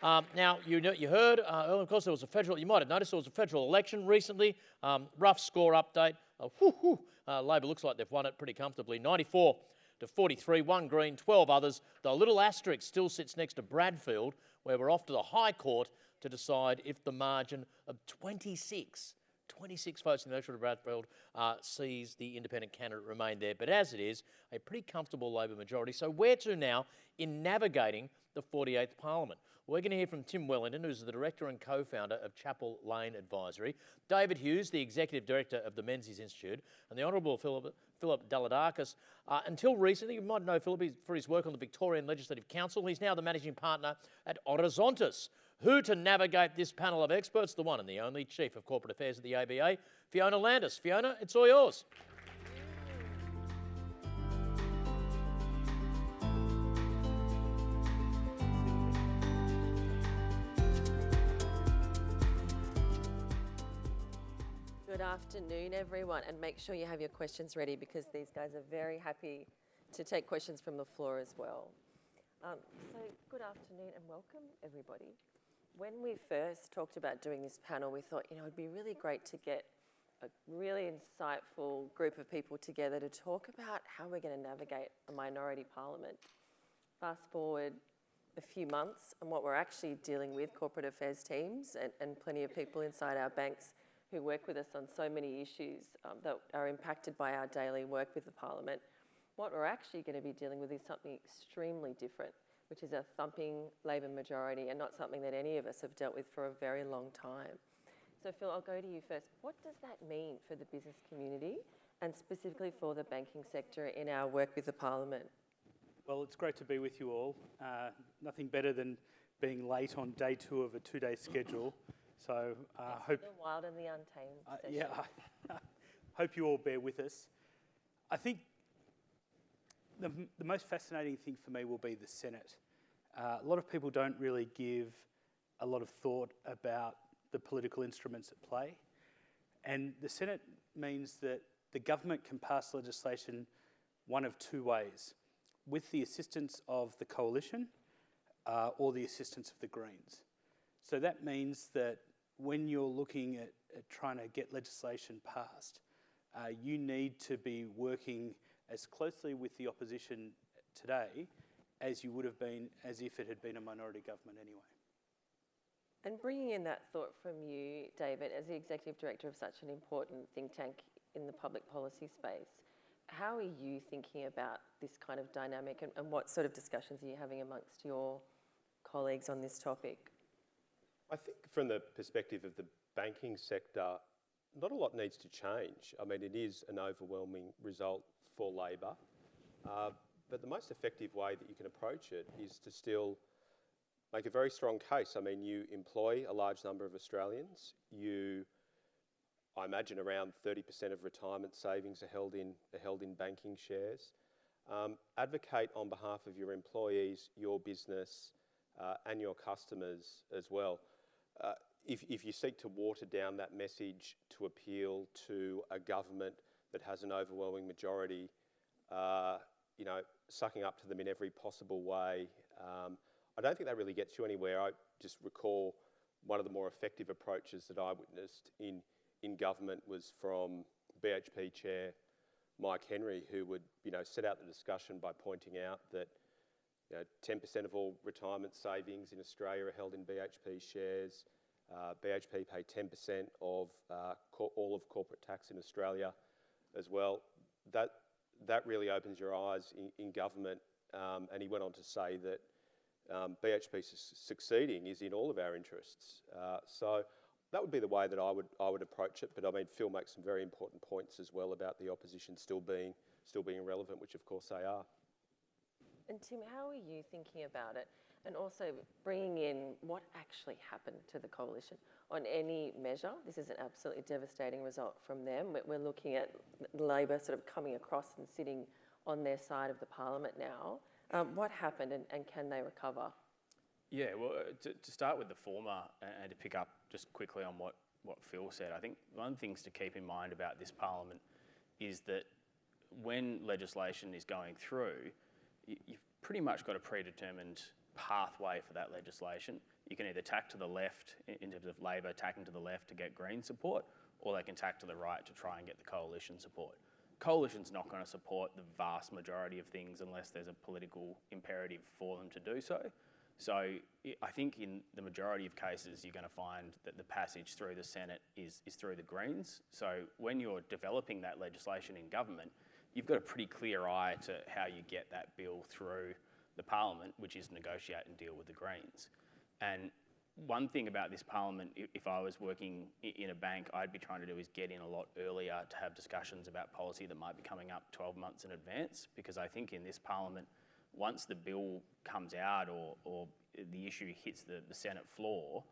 Now, you heard, of course, there was a federal, you might have noticed there was a federal election recently. Rough score update. Labor looks like they've won it pretty comfortably. 94 to 43, one Green, 12 others. The little asterisk still sits next to Bradfield, where we're off to the High Court to decide if the margin of 26 votes in the electorate of Bradfield sees the independent candidate remain there. But as it is, a pretty comfortable Labor majority. So where to now in navigating the 48th Parliament? We're going to hear from Tim Wellington, who's the director and co-founder of Chapel Lane Advisory, David Hughes, the executive director of the Menzies Institute, and the Honourable Philip Dalidakis. Until recently, you might know Philip for his work on the Victorian Legislative Council. He's now the managing partner at Orizontas. Who to navigate this panel of experts? The one and the only Chief of Corporate Affairs at the ABA, Fiona Landis. Fiona, it's all yours. Good afternoon, everyone, and make sure you have your questions ready because these guys are very happy to take questions from the floor as well. So good afternoon and welcome, everybody. When we first talked about doing this panel, we thought, it'd be really great to get a really insightful group of people together to talk about how we're going to navigate a minority parliament. Fast forward a few months and what we're actually dealing with, corporate affairs teams and plenty of people inside our banks who work with us on so many issues that are impacted by our daily work with the Parliament. What we're actually going to be dealing with is something extremely different, which is a thumping Labor majority and not something that any of us have dealt with for a very long time. So Phil, I'll go to you first. What does that mean for the business community and specifically for the banking sector in our work with the Parliament? Well, it's great to be with you all. Nothing better than being late on day 2 of a 2-day schedule. So hope the wild and the untamed session. Hope you all bear with us. I think the most fascinating thing for me will be the Senate. A lot of people don't really give a lot of thought about the political instruments at play. And the Senate means that the government can pass legislation one of 2 ways, with the assistance of the coalition or the assistance of the Greens. So that means that when you're looking at trying to get legislation passed, you need to be working as closely with the opposition today as you would have been as if it had been a minority government anyway. And bringing in that thought from you, David, as the Executive Director of such an important think tank in the public policy space, how are you thinking about this kind of dynamic and what sort of discussions are you having amongst your colleagues on this topic? I think from the perspective of the banking sector, not a lot needs to change. I mean, it is an overwhelming result for Labor, but the most effective way that you can approach it is to still make a very strong case. I mean, you employ a large number of Australians. I imagine around 30% of retirement savings are held in banking shares. Advocate on behalf of your employees, your business, and your customers as well. If you seek to water down that message to appeal to a government that has an overwhelming majority, sucking up to them in every possible way, I don't think that really gets you anywhere. I just recall one of the more effective approaches that I witnessed in government was from BHP Chair Mike Henry, who would set out the discussion by pointing out that 10% of all retirement savings in Australia are held in BHP shares. BHP pay 10% of all of corporate tax in Australia as well. That really opens your eyes in government. And he went on to say that BHP succeeding is in all of our interests. So that would be the way that I would approach it. But I mean, Phil makes some very important points as well about the opposition still being relevant, which of course they are. And Tim, how are you thinking about it? And also bringing in what actually happened to the coalition on any measure. This is an absolutely devastating result from them. We're looking at Labor sort of coming across and sitting on their side of the Parliament now. What happened and can they recover? Yeah, well, to start with the former and to pick up just quickly on what Phil said, I think one of the things to keep in mind about this Parliament is that when legislation is going through, you've pretty much got a predetermined pathway for that legislation. you can either tack to the left in terms of Labor tacking to the left to get Green support, or they can tack to the right to try and get the coalition support. Coalition's not going to support the vast majority of things unless there's a political imperative for them to do so. So I think in the majority of cases, you're going to find that the passage through the Senate is through the Greens. So when you're developing that legislation in government, you've got a pretty clear eye to how you get that bill through the Parliament, which is negotiate and deal with the Greens. And one thing about this Parliament, if I was working in a bank, I'd be trying to do is get in a lot earlier to have discussions about policy that might be coming up 12 months in advance, because I think in this Parliament, once the bill comes out or the issue hits the Senate floor,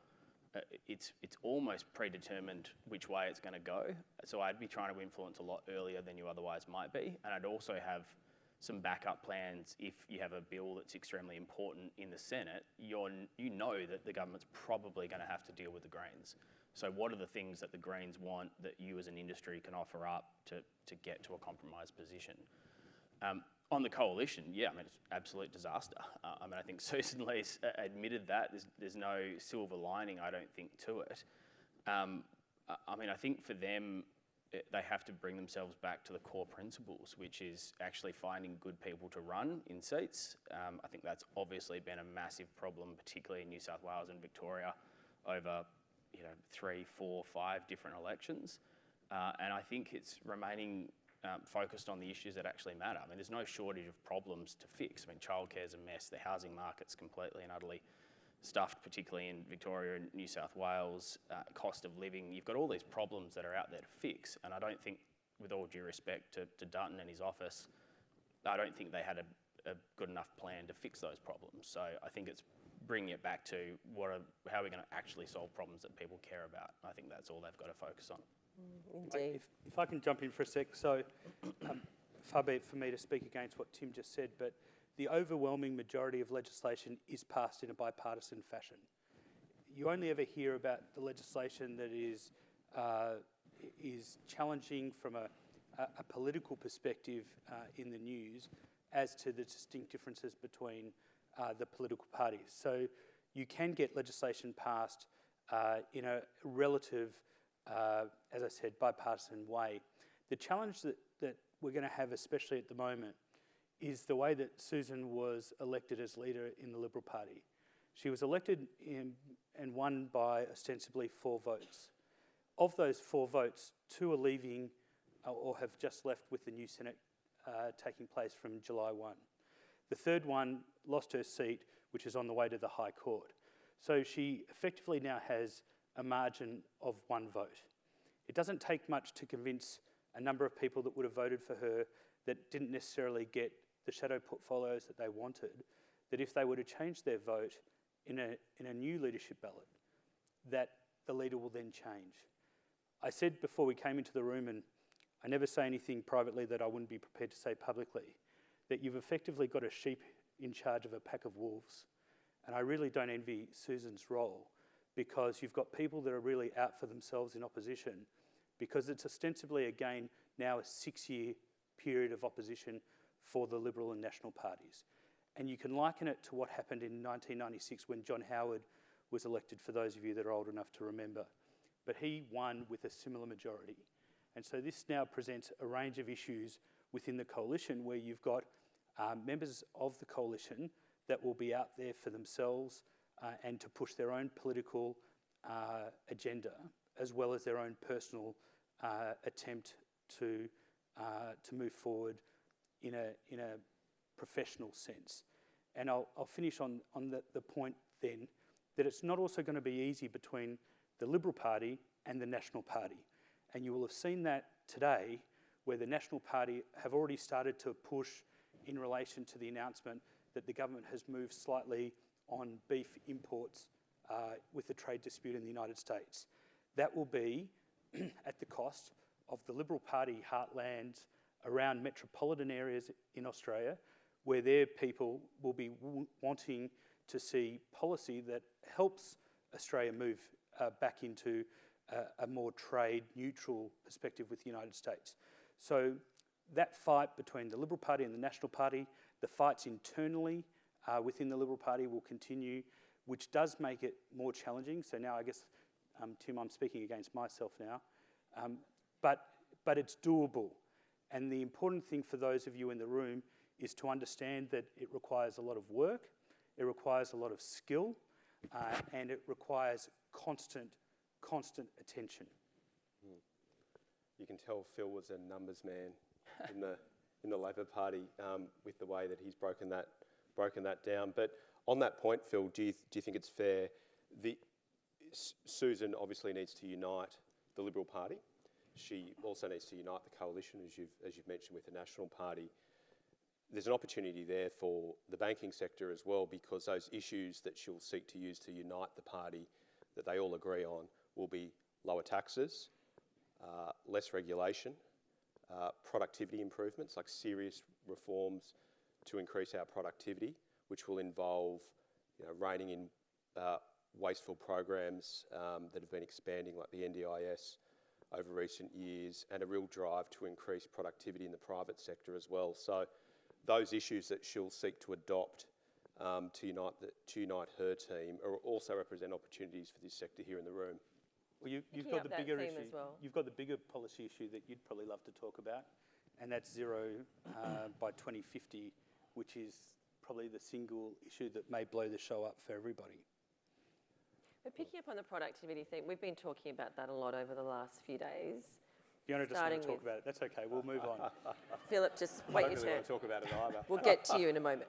it's almost predetermined which way it's going to go. So I'd be trying to influence a lot earlier than you otherwise might be. And I'd also have some backup plans if you have a bill that's extremely important in the Senate. You know that the government's probably going to have to deal with the Greens. So what are the things that the Greens want that you as an industry can offer up to get to a compromise position? On the coalition, yeah, I mean, it's an absolute disaster. I think Susan Lee's admitted that. There's no silver lining, I don't think, to it. I think for them, they have to bring themselves back to the core principles, which is actually finding good people to run in seats. I think that's obviously been a massive problem, particularly in New South Wales and Victoria over 3, 4, 5 different elections. And I think it's remaining focused on the issues that actually matter. I mean, there's no shortage of problems to fix. I mean, childcare's a mess. The housing market's completely and utterly stuffed, particularly in Victoria and New South Wales. Cost of living. You've got all these problems that are out there to fix. And I don't think, with all due respect to Dutton and his office, I don't think they had a good enough plan to fix those problems. So I think it's bringing it back to how are we going to actually solve problems that people care about. I think that's all they've got to focus on. Indeed. If I can jump in for a sec, so far be it for me to speak against what Tim just said, but the overwhelming majority of legislation is passed in a bipartisan fashion. You only ever hear about the legislation that is challenging from a political perspective in the news as to the distinct differences between the political parties. So you can get legislation passed in a relative, as I said, bipartisan way. The challenge that we're going to have, especially at the moment, is the way that Susan was elected as leader in the Liberal Party. She was elected and won by ostensibly 4 votes. Of those 4 votes, 2 are leaving or have just left with the new Senate taking place from July 1. The third one lost her seat, which is on the way to the High Court. So she effectively now has a margin of 1 vote. It doesn't take much to convince a number of people that would have voted for her that didn't necessarily get the shadow portfolios that they wanted, that if they were to change their vote in a new leadership ballot, that the leader will then change. I said before we came into the room, and I never say anything privately that I wouldn't be prepared to say publicly, that you've effectively got a sheep in charge of a pack of wolves. And I really don't envy Susan's role, because you've got people that are really out for themselves in opposition, because it's ostensibly, again, now a 6-year period of opposition for the Liberal and National parties. And you can liken it to what happened in 1996 when John Howard was elected, for those of you that are old enough to remember. But he won with a similar majority. And so this now presents a range of issues within the coalition where you've got members of the coalition that will be out there for themselves and to push their own political agenda, as well as their own personal attempt to move forward in a professional sense. And I'll finish on the point then that it's not also going to be easy between the Liberal Party and the National Party. And you will have seen that today, where the National Party have already started to push in relation to the announcement that the government has moved slightly on beef imports with the trade dispute in the United States. That will be at the cost of the Liberal Party heartlands around metropolitan areas in Australia, where their people will be wanting to see policy that helps Australia move back into a more trade-neutral perspective with the United States. So that fight between the Liberal Party and the National Party, the fights internally within the Liberal Party will continue. which does make it more challenging. So now I guess, Tim, I'm speaking against myself now, but it's doable. And the important thing for those of you in the room is to understand that it requires a lot of work, it requires a lot of skill, and it requires constant attention. You can tell Phil was a numbers man in the Labor Party with the way that he's broken that down. But on that point, Phil, do you think it's fair? Susan obviously needs to unite the Liberal Party. She also needs to unite the coalition, as you've mentioned, with the National Party. There's an opportunity there for the banking sector as well, because those issues that she'll seek to use to unite the party that they all agree on will be lower taxes, less regulation, productivity improvements, like serious reforms to increase our productivity, which will involve reining in wasteful programs that have been expanding, like the NDIS, over recent years, and a real drive to increase productivity in the private sector as well. So those issues that she'll seek to adopt to unite her team also represent opportunities for this sector here in the room. Well, you've got the bigger issue. You've got the bigger policy issue that you'd probably love to talk about, and that's zero by 2050, which is probably the single issue that may blow the show up for everybody. But picking up on the productivity thing, we've been talking about that a lot over the last few days. Fiona doesn't want to talk about it. That's okay. We'll move on. Philip, just wait your turn. I don't really want to talk about it either. We'll get to you in a moment.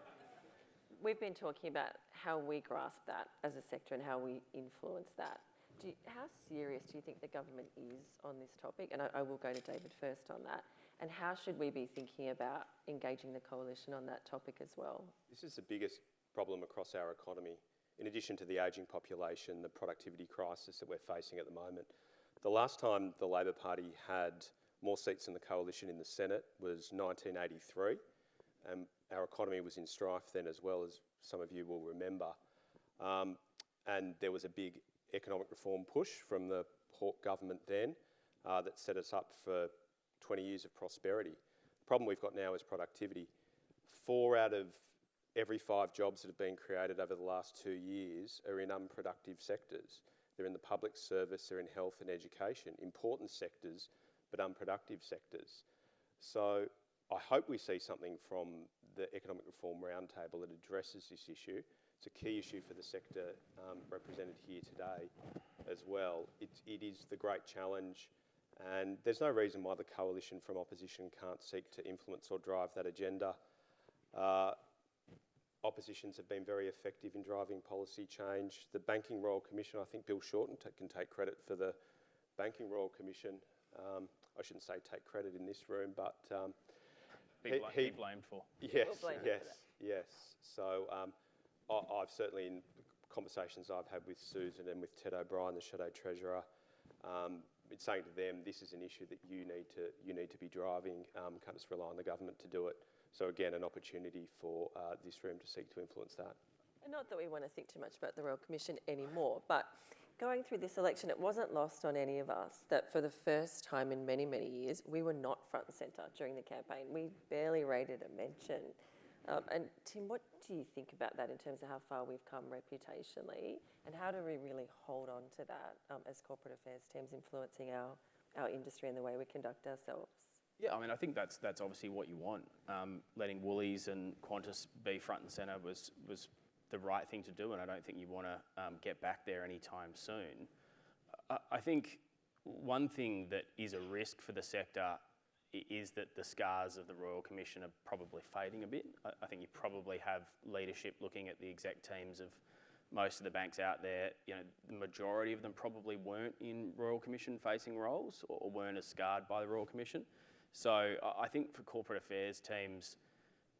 We've been talking about how we grasp that as a sector and how we influence that. How serious do you think the government is on this topic? And I will go to David first on that. And how should we be thinking about engaging the coalition on that topic as well? This is the biggest problem across our economy. In addition to the ageing population, the productivity crisis that we're facing at the moment. The last time the Labor Party had more seats in the coalition in the Senate was 1983. Our economy was in strife then as well, as some of you will remember. And there was a big economic reform push from the Hawke government then that set us up for 20 years of prosperity. The problem we've got now is productivity. 4 out of every 5 jobs that have been created over the last 2 years are in unproductive sectors. They're in the public service, they're in health and education, important sectors, but unproductive sectors. So I hope we see something from the Economic Reform Roundtable that addresses this issue. It's a key issue for the sector represented here today as well. It is the great challenge, and there's no reason why the coalition from opposition can't seek to influence or drive that agenda. Oppositions have been very effective in driving policy change. The Banking Royal Commission, I think Bill Shorten can take credit for the Banking Royal Commission. I shouldn't say take credit in this room, but Be blamed for. Yes. So I've certainly, in conversations I've had with Susan and with Ted O'Brien, the Shadow Treasurer, been saying to them, this is an issue that you need to be driving. Can't just rely on the government to do it. So again, an opportunity for this room to seek to influence that. And not that we want to think too much about the Royal Commission anymore, but going through this election, it wasn't lost on any of us that for the first time in many, many years, we were not front and centre during the campaign. We barely rated a mention. And Tim, what do you think about that in terms of how far we've come reputationally, and how do we really hold on to that as corporate affairs teams influencing our industry and the way we conduct ourselves? Yeah, I mean, I think that's obviously what you want. Letting Woolies and Qantas be front and centre was the right thing to do, and I don't think you want to get back there anytime soon. I think one thing that is a risk for the sector is that the scars of the Royal Commission are probably fading a bit. I think you probably have leadership looking at the exec teams of most of the banks out there. You know, the majority of them probably weren't in Royal Commission facing roles or weren't as scarred by the Royal Commission. So I think for corporate affairs teams,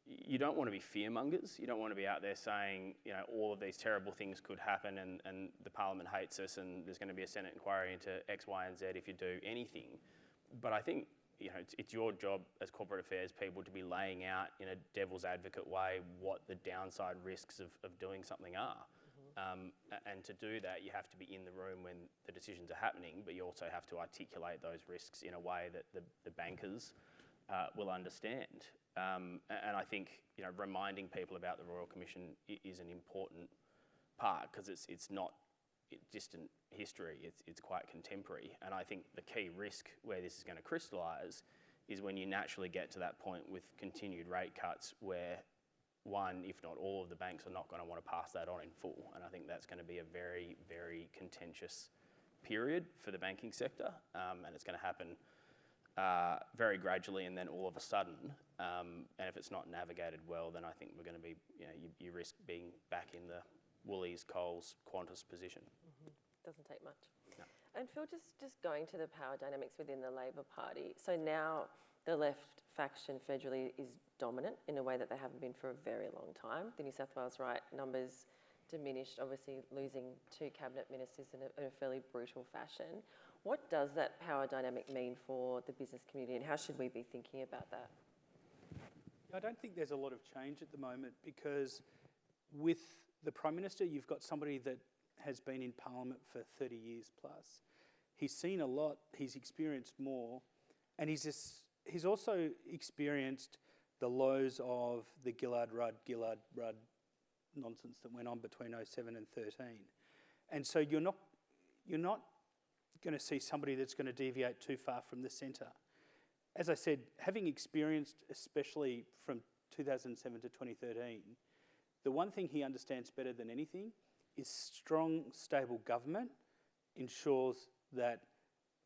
you don't want to be fearmongers. You don't want to be out there saying, you know, all of these terrible things could happen and the Parliament hates us and there's going to be a Senate inquiry into X, Y and Z if you do anything. But I think, you know, it's your job as corporate affairs people to be laying out in a devil's advocate way what the downside risks of doing something are. And to do that, you have to be in the room when the decisions are happening, but you also have to articulate those risks in a way that the bankers will understand. And I think, you know, reminding people about the Royal Commission is an important apart because it's not distant history, it's quite contemporary. And I think the key risk where this is going to crystallise is when you naturally get to that point with continued rate cuts where one, if not all of the banks are not going to want to pass that on in full. And I think that's going to be a very, very contentious period for the banking sector. And it's going to happen very gradually and then all of a sudden. And if it's not navigated well, then I think we're going to be, you risk being back in the Woolies, Coles, Qantas position. Doesn't take much. No. And Phil, just going to the power dynamics within the Labor Party. So now the left faction federally is dominant in a way that they haven't been for a very long time. The New South Wales right numbers diminished, obviously losing 2 cabinet ministers in a fairly brutal fashion. What does that power dynamic mean for the business community and how should we be thinking about that? I don't think there's a lot of change at the moment because with the Prime Minister, you've got somebody that has been in Parliament for 30 years plus. He's seen a lot, he's experienced more, and he's also experienced the lows of the Gillard-Rudd nonsense that went on between 07 and 13. And so you're not going to see somebody that's going to deviate too far from the centre. As I said, having experienced, especially from 2007 to 2013, the one thing he understands better than anything is strong, stable government ensures that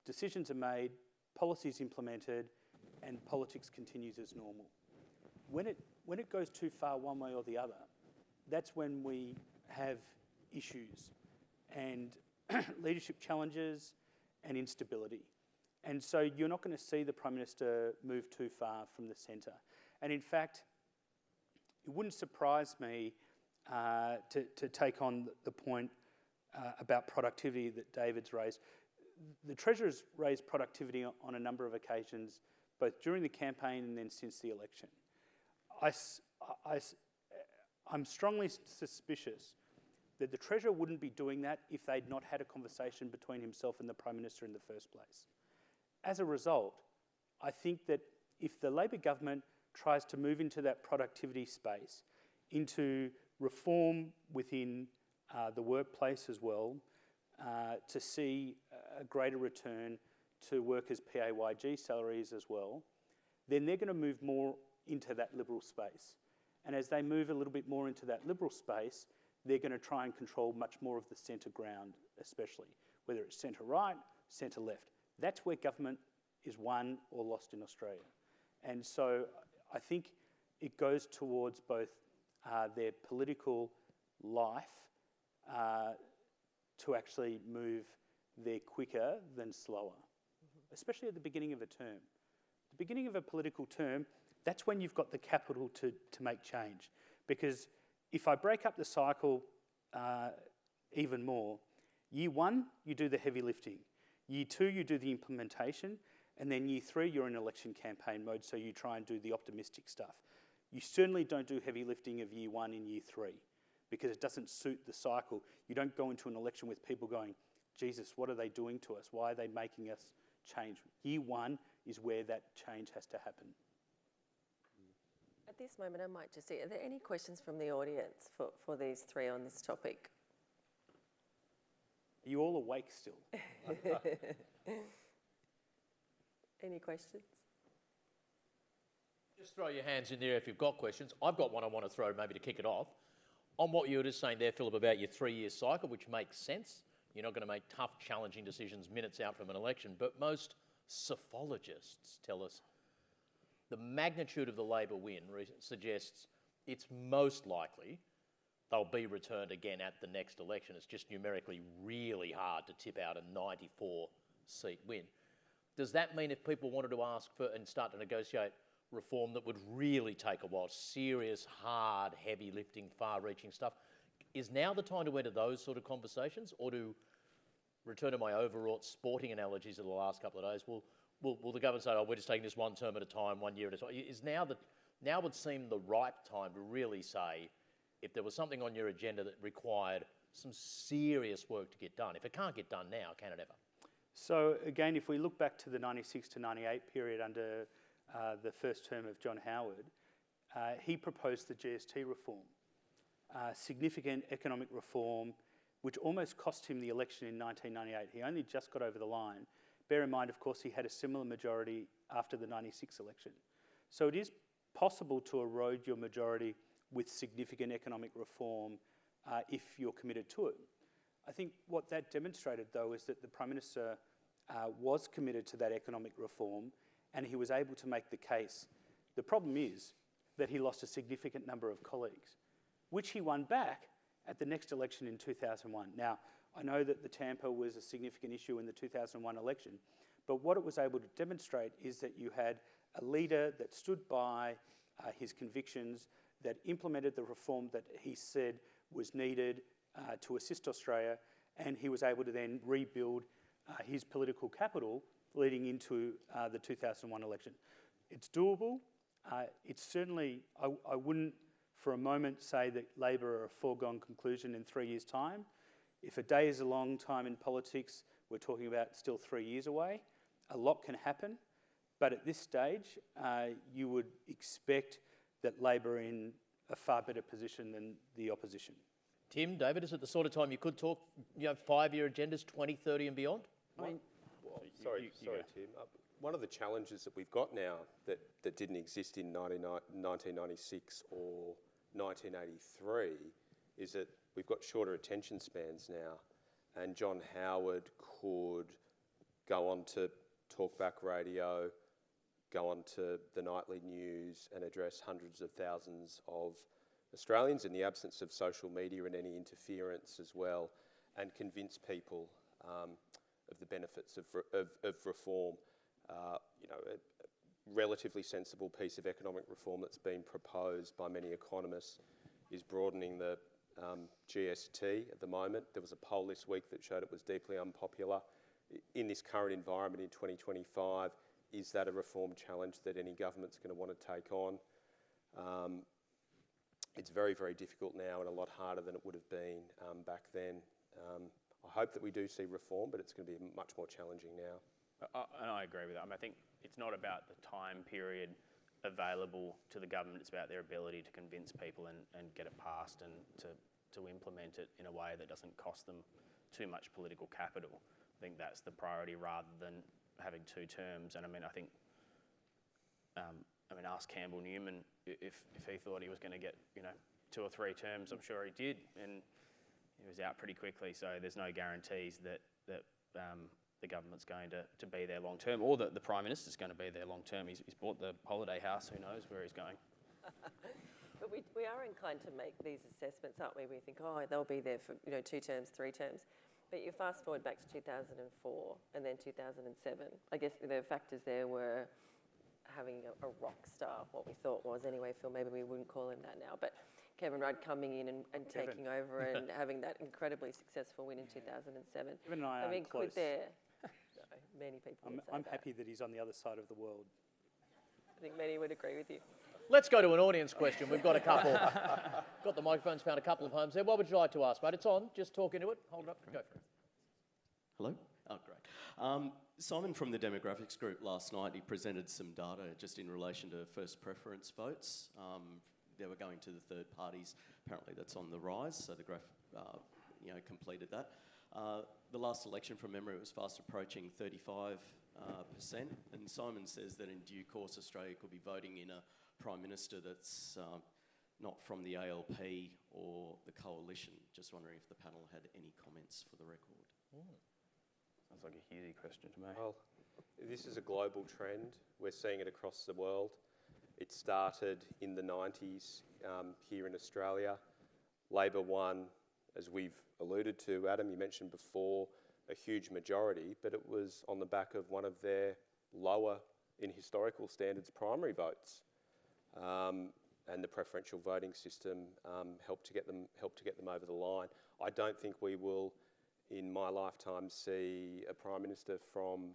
decisions are made, policies implemented, and politics continues as normal. When it goes too far one way or the other, that's when we have issues and leadership challenges and instability. And so you're not going to see the Prime Minister move too far from the centre. And in fact, it wouldn't surprise me to take on the point about productivity that David's raised. The Treasurer's raised productivity on a number of occasions, both during the campaign and then since the election. I'm strongly suspicious that the Treasurer wouldn't be doing that if they'd not had a conversation between himself and the Prime Minister in the first place. As a result, I think that if the Labor government tries to move into that productivity space, into reform within the workplace as well, to see a greater return to workers' PAYG salaries as well, then they're going to move more into that Liberal space. And as they move a little bit more into that Liberal space, they're going to try and control much more of the centre ground, especially, whether it's centre-right, centre-left. That's where government is won or lost in Australia. And so I think it goes towards both their political life to actually move there quicker than slower, especially at the beginning of a term. The beginning of a political term, that's when you've got the capital to make change. Because if I break up the cycle even more, year 1, you do the heavy lifting. Year 2, you do the implementation. And then year 3, you're in election campaign mode, so you try and do the optimistic stuff. You certainly don't do heavy lifting of year 1 in year 3 because it doesn't suit the cycle. You don't go into an election with people going, Jesus, what are they doing to us? Why are they making us change? Year 1 is where that change has to happen. At this moment, I might just see, are there any questions from the audience for these three on this topic? Are you all awake still? Any questions? Just throw your hands in there if you've got questions. I've got one I want to throw maybe to kick it off. On what you were just saying there, Philip, about your 3-year cycle, which makes sense. You're not going to make tough, challenging decisions minutes out from an election, but most psephologists tell us the magnitude of the Labor win suggests it's most likely they'll be returned again at the next election. It's just numerically really hard to tip out a 94-seat win. Does that mean if people wanted to ask for and start to negotiate reform that would really take a while, serious, hard, heavy lifting, far-reaching stuff, is now the time to enter those sort of conversations, or to return to my overwrought sporting analogies of the last couple of days? Will the government say, oh, we're just taking this one term at a time, 1 year at a time? Now would seem the right time to really say, if there was something on your agenda that required some serious work to get done, if it can't get done now, can it ever? So again, if we look back to the 96 to 98 period under the first term of John Howard, he proposed the GST reform. significant economic reform, which almost cost him the election in 1998. He only just got over the line. Bear in mind, of course, he had a similar majority after the 96 election. So it is possible to erode your majority with significant economic reform if you're committed to it. I think what that demonstrated, though, is that the Prime Minister was committed to that economic reform and he was able to make the case. The problem is that he lost a significant number of colleagues, which he won back at the next election in 2001. Now, I know that the tamper was a significant issue in the 2001 election, but what it was able to demonstrate is that you had a leader that stood by his convictions, that implemented the reform that he said was needed to assist Australia, and he was able to then rebuild his political capital leading into the 2001 election. It's doable. It's certainly, I wouldn't for a moment say that Labor are a foregone conclusion in 3 years' time. If a day is a long time in politics, we're talking about still 3 years away. A lot can happen, but at this stage, you would expect that Labor are in a far better position than the opposition. Tim, David, is it the sort of time you could talk, 5-year agendas, 2030 and beyond? Sorry, Tim. One of the challenges that we've got now that didn't exist in 1996 or 1983 is that we've got shorter attention spans now, and John Howard could go on to talkback radio, go on to the nightly news and address hundreds of thousands of Australians in the absence of social media and any interference as well, and convince people of the benefits of reform. A relatively sensible piece of economic reform that's been proposed by many economists is broadening the GST at the moment. There was a poll this week that showed it was deeply unpopular. In this current environment in 2025, is that a reform challenge that any government's going to want to take on? It's very, very difficult now and a lot harder than it would have been back then. I hope that we do see reform, but it's going to be much more challenging now. And I agree with that. I think it's not about the time period available to the government, it's about their ability to convince people and get it passed and to implement it in a way that doesn't cost them too much political capital. I think that's the priority rather than having 2 terms. And I think, ask Campbell Newman if he thought he was going to get 2 or 3 terms. I'm sure he did, and he was out pretty quickly. So there's no guarantees that the government's going to be there long term, or that the Prime Minister's going to be there long term. He's bought the holiday house. Who knows where he's going? But we are inclined to make these assessments, aren't we? We think, they'll be there for 2 terms, 3 terms. But you fast forward back to 2004 and then 2007. I guess the factors there were having a rock star, what we thought was anyway. Phil, maybe we wouldn't call him that now, but Kevin Rudd coming in and taking over and having that incredibly successful win in 2007. Kevin and I aren't close. Many people I'm happy that he's on the other side of the world. I think many would agree with you. Let's go to an audience question. We've got a couple. Got the microphones, found a couple of homes there. What would you like to ask, mate? It's on. Just talk into it. Hold it up. Go for it. Hello? Oh, great. Simon from the demographics group last night, he presented some data just in relation to first preference votes. They were going to the third parties. Apparently that's on the rise, so the graph completed that. The last election, from memory, was fast approaching 35%, and Simon says that in due course Australia could be voting in a Prime Minister that's not from the ALP or the Coalition. Just wondering if the panel had any comments for the record. Sounds like a Hughes question to me. Well, this is a global trend. We're seeing it across the world. It started in the 90s here in Australia. Labor won, as we've alluded to, Adam, you mentioned before, a huge majority, but it was on the back of one of their lower, in historical standards, primary votes. And the preferential voting system helped to get them over the line. I don't think we will, in my lifetime, see a Prime Minister from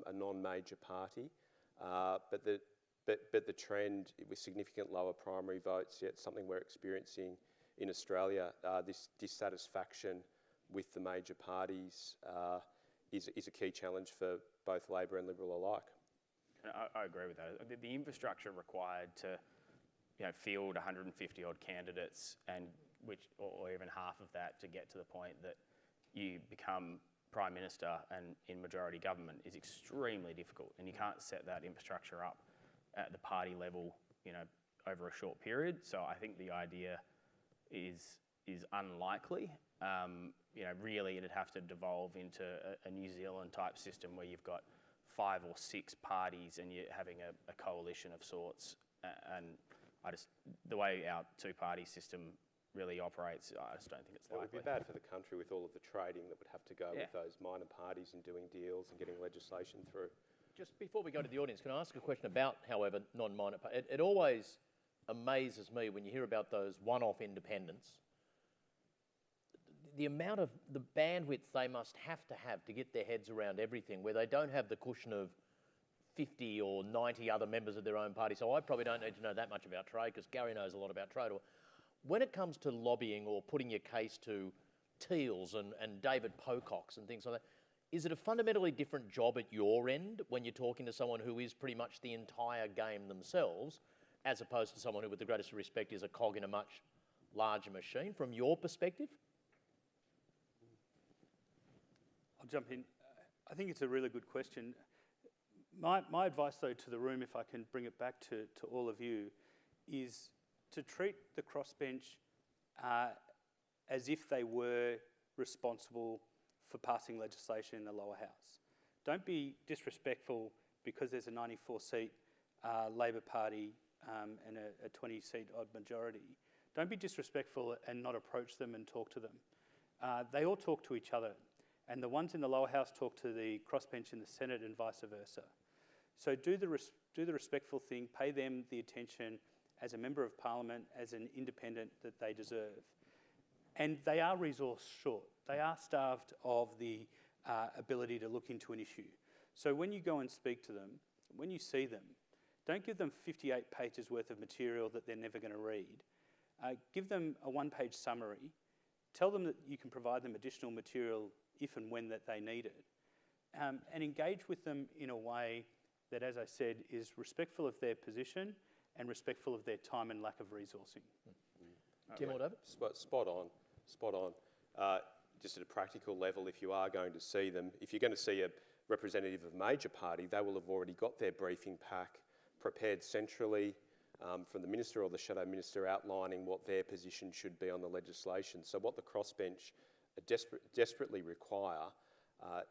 a non-major party, but the trend with significant lower primary votes, yet something we're experiencing in Australia, this dissatisfaction with the major parties is a key challenge for both Labor and Liberal alike. I agree with that. The infrastructure required to field 150 odd candidates and or even half of that to get to the point that you become Prime Minister and in majority government is extremely difficult, and you can't set that infrastructure up at the party level, over a short period. So I think the idea is unlikely. Really it'd have to devolve into a New Zealand type system where you've got 5 or 6 parties and you're having a coalition of sorts. And the way our two-party system really operates, I just don't think it's It likely. would be bad for the country with all of the trading that would have to go with those minor parties and doing deals and getting legislation through. Just before we go to the audience, can I ask a question about, however, non-minor parties? It always amazes me when you hear about those one-off independents, the amount of the bandwidth they must have to get their heads around everything, where they don't have the cushion of 50 or 90 other members of their own party. So I probably don't need to know that much about trade because Gary knows a lot about trade. When it comes to lobbying or putting your case to Teals and David Pocock's and things like that, is it a fundamentally different job at your end when you're talking to someone who is pretty much the entire game themselves, as opposed to someone who, with the greatest respect, is a cog in a much larger machine, from your perspective? I'll jump in. I think it's a really good question. My advice, though, to the room, if I can bring it back to all of you, is to treat the crossbench as if they were responsible for passing legislation in the lower house. Don't be disrespectful because there's a 94-seat Labor Party and a 20-seat odd majority. Don't be disrespectful and not approach them and talk to them. They all talk to each other, and the ones in the lower house talk to the crossbench in the Senate and vice versa. So do the respectful thing, pay them the attention as a member of parliament, as an independent that they deserve. And they are resource short. They are starved of the ability to look into an issue. So when you go and speak to them, when you see them, don't give them 58 pages worth of material that they're never going to read. Give them a one-page summary. Tell them that you can provide them additional material if and when that they need it. And engage with them in a way that, as I said, is respectful of their position and respectful of their time and lack of resourcing. Tim or David? Spot on. Just at a practical level, if you are going to see them, if you're going to see a representative of a major party, they will have already got their briefing pack prepared centrally from the minister or the shadow minister outlining what their position should be on the legislation. So what the crossbench desperately require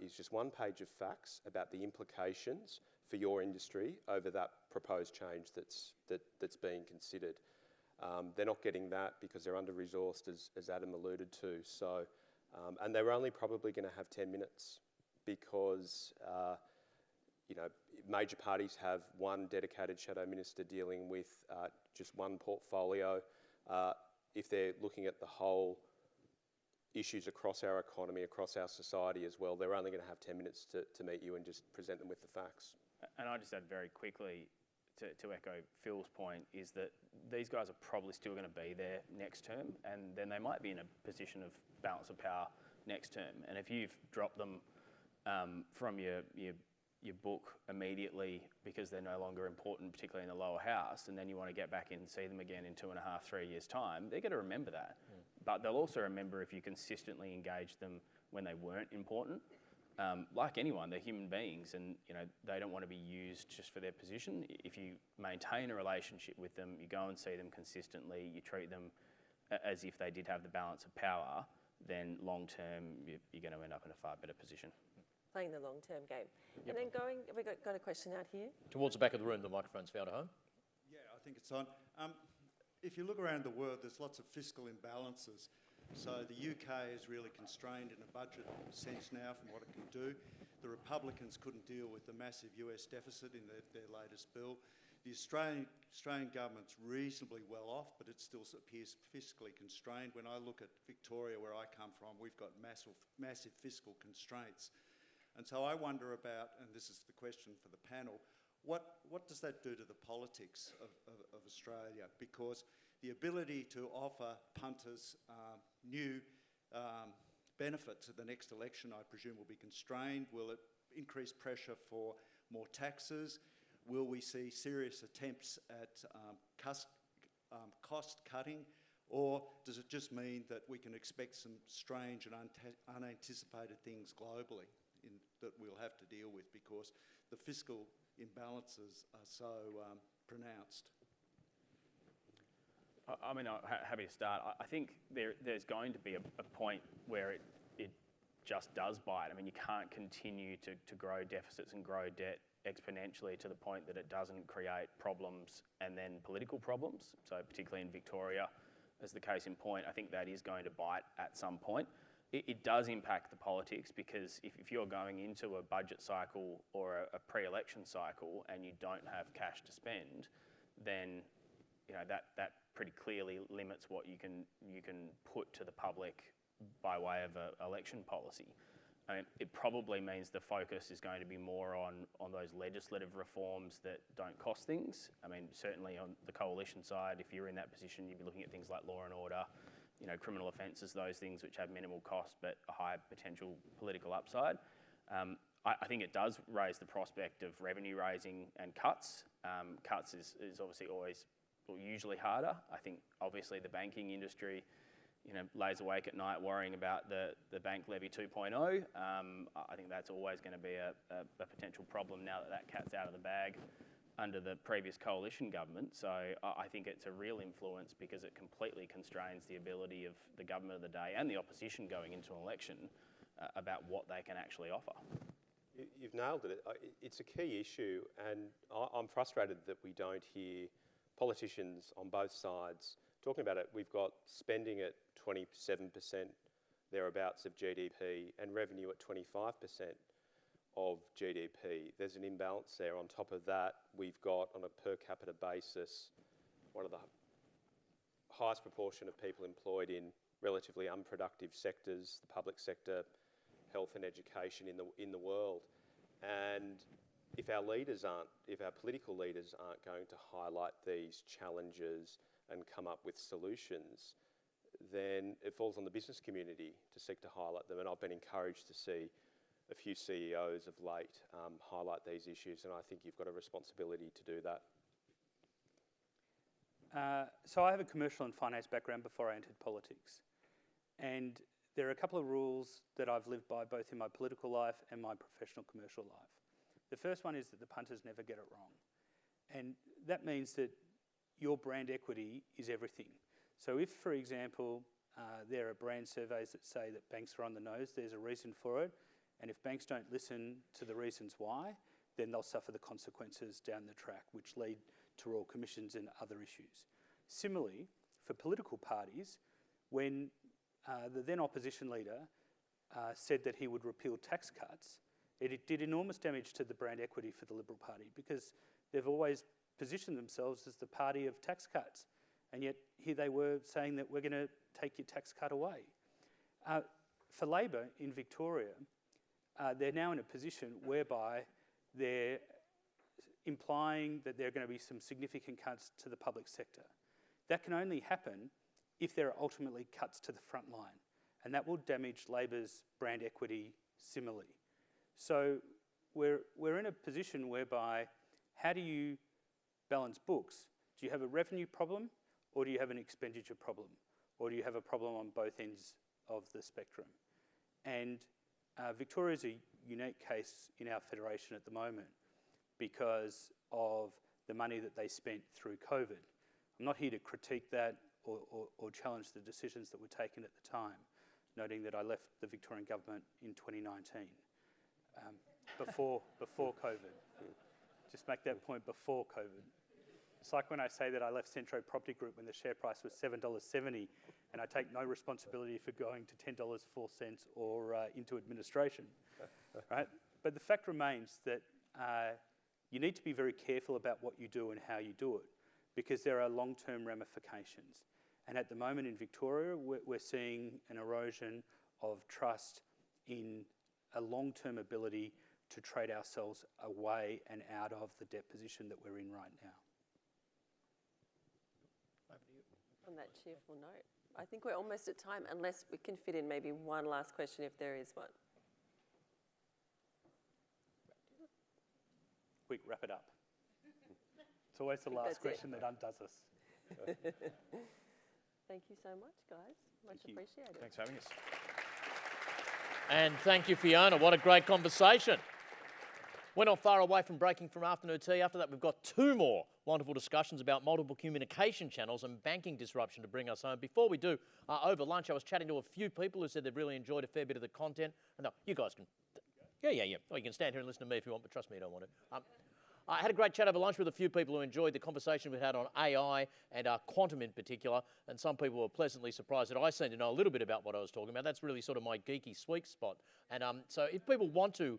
is just one page of facts about the implications for your industry over that proposed change that's being considered. They're not getting that because they're under-resourced, as Adam alluded to. So, and they're only probably going to have 10 minutes because, major parties have one dedicated shadow minister dealing with just one portfolio. If they're looking at the whole issues across our economy, across our society as well, they're only going to have 10 minutes to meet you and just present them with the facts. And I just add very quickly, to echo Phil's point, is that these guys are probably still going to be there next term, and then they might be in a position of balance of power next term. And if you've dropped them from your book immediately because they're no longer important, particularly in the lower house, and then you want to get back in and see them again in 2.5, 3 years' time, they're going to remember that. But they'll also remember if you consistently engage them when they weren't important. Like anyone, they're human beings, and they don't want to be used just for their position. If you maintain a relationship with them, you go and see them consistently, you treat them as if they did have the balance of power, then long term you're going to end up in a far better position. Playing the long-term game. Yep. And then have we got a question out here? Towards the back of the room, the microphone's found at home. Yeah, I think it's on. If you look around the world, there's lots of fiscal imbalances. So the UK is really constrained in a budget sense now from what it can do. The Republicans couldn't deal with the massive US deficit in their latest bill. The Australian government's reasonably well off, but it still appears fiscally constrained. When I look at Victoria, where I come from, we've got massive fiscal constraints. And so I wonder about, and this is the question for the panel, what does that do to the politics of Australia? Because the ability to offer punters new benefits at the next election, I presume, will be constrained. Will it increase pressure for more taxes? Will we see serious attempts at cost cutting Or does it just mean that we can expect some strange and unanticipated things globally that we'll have to deal with because the fiscal imbalances are so pronounced? I mean, I'm happy to start. I think there's going to be a point where it just does bite. I mean, you can't continue to grow deficits and grow debt exponentially to the point that it doesn't create problems and then political problems. So particularly in Victoria, as the case in point, I think that is going to bite at some point. It does impact the politics because if you're going into a budget cycle or a pre-election cycle and you don't have cash to spend, then that pretty clearly limits what you can put to the public by way of an election policy. I mean, it probably means the focus is going to be more on those legislative reforms that don't cost things. I mean, certainly on the coalition side, if you're in that position, you'd be looking at things like law and order, criminal offences, those things which have minimal cost but a high potential political upside. I think it does raise the prospect of revenue raising and cuts. Cuts is obviously usually harder. I think obviously the banking industry lays awake at night worrying about the bank levy 2.0. I think that's always going to be a potential problem now that cat's out of the bag under the previous coalition government. So I think it's a real influence because it completely constrains the ability of the government of the day and the opposition going into an election about what they can actually offer. You've nailed it. It's a key issue, and I'm frustrated that we don't hear politicians on both sides talking about it. We've got spending at 27% thereabouts of GDP and revenue at 25% of GDP. There's an imbalance there. On top of that, we've got, on a per capita basis, one of the highest proportion of people employed in relatively unproductive sectors, the public sector, health and education in the world. And if our political leaders aren't going to highlight these challenges and come up with solutions, then it falls on the business community to seek to highlight them. And I've been encouraged to see a few CEOs of late highlight these issues, and I think you've got a responsibility to do that. So I have a commercial and finance background before I entered politics. And there are a couple of rules that I've lived by both in my political life and my professional commercial life. The first one is that the punters never get it wrong. And that means that your brand equity is everything. So if, for example, there are brand surveys that say that banks are on the nose, there's a reason for it. And if banks don't listen to the reasons why, then they'll suffer the consequences down the track, which lead to royal commissions and other issues. Similarly, for political parties, when the then opposition leader said that he would repeal tax cuts, it did enormous damage to the brand equity for the Liberal Party because they've always positioned themselves as the party of tax cuts. And yet here they were saying that we're going to take your tax cut away. For Labor in Victoria, they're now in a position whereby they're implying that there are going to be some significant cuts to the public sector. That can only happen if there are ultimately cuts to the front line, and that will damage Labor's brand equity similarly. So we're in a position whereby how do you balance books? Do you have a revenue problem, or do you have an expenditure problem? Or do you have a problem on both ends of the spectrum? And Victoria is a unique case in our federation at the moment because of the money that they spent through COVID. I'm not here to critique that or challenge the decisions that were taken at the time, noting that I left the Victorian government in 2019, before COVID. Just make that point, before COVID. It's like when I say that I left Centro Property Group when the share price was $7.70, and I take no responsibility for going to $10.04 or into administration, right? But the fact remains that you need to be very careful about what you do and how you do it, because there are long-term ramifications. And at the moment in Victoria, we're seeing an erosion of trust in a long-term ability to trade ourselves away and out of the debt position that we're in right now. On that cheerful note, I think we're almost at time, unless we can fit in maybe one last question if there is one. Quick, wrap it up. It's always the last question that undoes us. Thank you so much, guys. Much appreciated. Thanks for having us. And thank you, Fiona. What a great conversation. We're not far away from breaking from afternoon tea. After that, we've got two more wonderful discussions about multiple communication channels and banking disruption to bring us home. Before we do, over lunch, I was chatting to a few people who said they've really enjoyed a fair bit of the content. No, you guys can... Yeah. Oh, you can stand here and listen to me if you want, but trust me, you don't want to. I had a great chat over lunch with a few people who enjoyed the conversation we had on AI and quantum in particular, and some people were pleasantly surprised that I seemed to know a little bit about what I was talking about. That's really sort of my geeky sweet spot. And so if people want to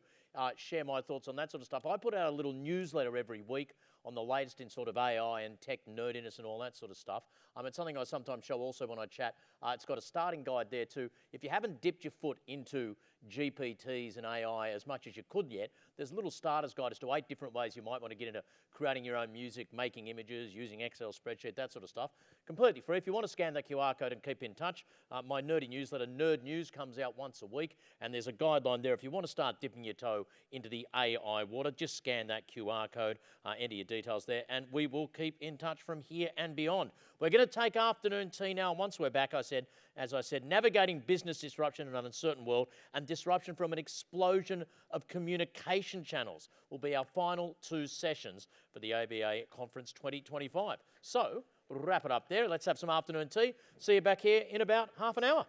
share my thoughts on that sort of stuff, I put out a little newsletter every week on the latest in sort of AI and tech nerdiness and all that sort of stuff. It's something I sometimes show also when I chat. It's got a starting guide there too. If you haven't dipped your foot into GPTs and AI as much as you could yet, there's a little starter's guide as to 8 different ways you might want to get into creating your own music, making images, using Excel spreadsheet, that sort of stuff. Completely free. If you want to scan that QR code and keep in touch, my nerdy newsletter, Nerd News, comes out once a week, and there's a guideline there. If you want to start dipping your toe into the AI water, just scan that QR code, enter your details there, and we will keep in touch from here and beyond. We're going to take afternoon tea now. Once we're back, as I said, navigating business disruption in an uncertain world and disruption from an explosion of communication channels will be our final 2 sessions for the ABA Conference 2025. So, we'll wrap it up there. Let's have some afternoon tea. See you back here in about half an hour.